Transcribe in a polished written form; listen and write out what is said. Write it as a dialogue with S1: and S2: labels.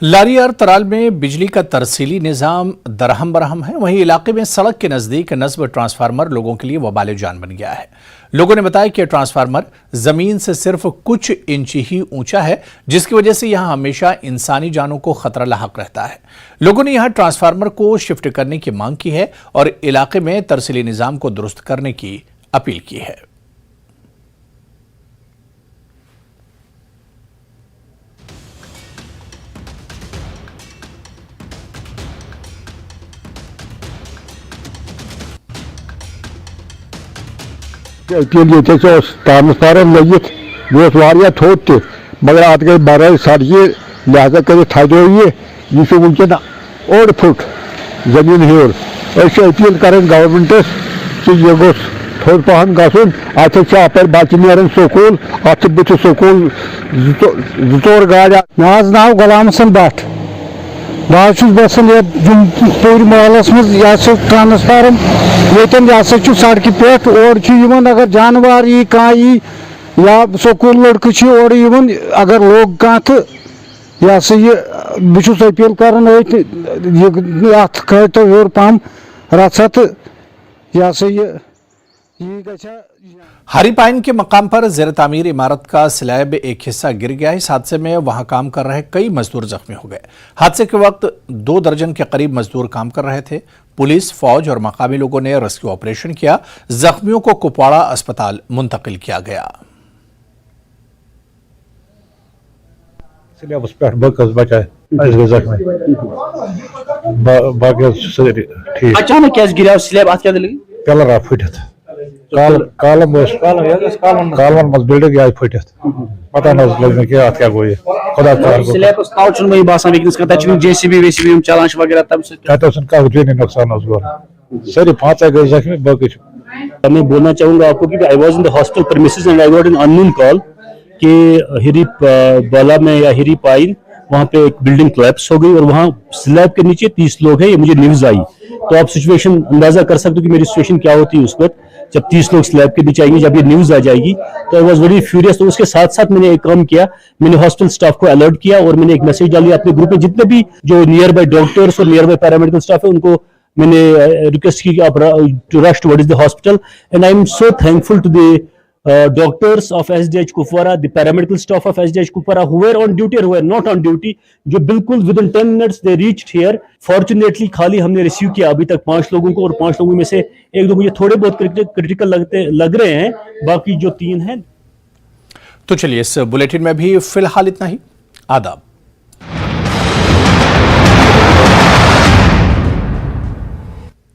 S1: लारियार तराल में बिजली का तरसीली निज़ाम दरहम बरहम है। वहीं इलाके में सड़क के नज़दीक नस्ब ट्रांसफार्मर लोगों के लिए वबाल जान बन गया है। लोगों ने बताया कि ट्रांसफार्मर ज़मीन से सिर्फ कुछ इंच ही ऊंचा है, जिसकी वजह से यहां हमेशा इंसानी जानों को खतरा लाहक रहता है। लोगों ने यहां ट्रांसफार्मर को शिफ्ट करने की मांग की है और इलाके में तरसीली निज़ाम को दुरुस्त करने की अपील की है।
S2: ट्रांसफार्मर लगित वह थोत मगर अत गई बरल सड़क लिहाजा कर थो यह वनकन ओड फुट जमीन हूर अपील कर गवर्नमेंटस कि यह गोस थोड़ पहन गन अत अपर बच्चे नीर स्कूल अत बुथ स्कूल जोर गाड़
S3: मे नाव गुलाम हसन भट्ट बस बसान पूरी महलस मज ट्रांसफार्म ये सड़क पे और अगर जानवर यी कह यी या स्कूल लड़के और अगर लोग कह तो यह बहुत अपील कर तो हूर पहम रचा तो यह
S1: हरीपाइन के मकाम पर ज़ेर तामीर इमारत का स्लैब एक हिस्सा गिर गया। इस हादसे में वहां काम कर रहे कई मजदूर जख्मी हो गए। हादसे के वक्त 2 दर्जन के करीब मजदूर काम कर रहे थे। पुलिस, फौज और मकामी लोगों ने रेस्क्यू ऑपरेशन किया। जख्मियों को कुपवाड़ा अस्पताल मुंतकिल किया गया।
S4: अचानक क्या गिरा स्लैब अत क्या
S2: कलर फुटित कालम मज बिल्डिंग फुटित पता लग क्या अत क्या गो खुदा
S4: स्लैबस तव छ मई बासान वकस तक जेसीबी वेसीबी चलान वगैरह तब
S2: तत नुकसान गो सारी 5 गए जख्मी बाकी
S4: मैं बोलना चाहूंगा आपको कि I was in the hospital premises and I got an unknown call कि हिरी बाला में या हिरी पाइन वहां पे एक बिल्डिंग कोलैप्स हो गई और वहां स्लैब के नीचे 30 लोग हैं। ये मुझे न्यूज आई तो आप सिचुएशन अंदाजा कर सकते हो कि मेरी सिचुएशन क्या होती है उस वक्त जब 30 लोग स्लैब के नीचे आएंगे, जब ये न्यूज आ जाएगी। तो आई वाज वेरी फ्यूरियस। तो उसके साथ साथ मैंने एक काम किया, मैंने हॉस्पिटल स्टाफ को अलर्ट किया और मैंने एक मैसेज डाली अपने ग्रुप में जितने भी जो नियर बाय डॉक्टर्स और नियर बाय पैरामेडिकल स्टाफ है उनको मैंने रिक्वेस्ट की कि आप to rush towards the hospital. And I am so thankful to the doctors of SDH Kupwara, the paramedical staff of SDH Kupwara who were on duty or who were not on duty, जो बिल्कुल within 10 minutes they reached here. Fortunately खाली हमने receive किया अभी तक 5 लोगों को और 5 लोगों में से 1-2 मुझे थोड़े बहुत क्रिटिकल लग रहे हैं, बाकी जो 3 हैं।
S1: तो चलिए इस बुलेटिन में भी फिलहाल इतना ही। आदाब।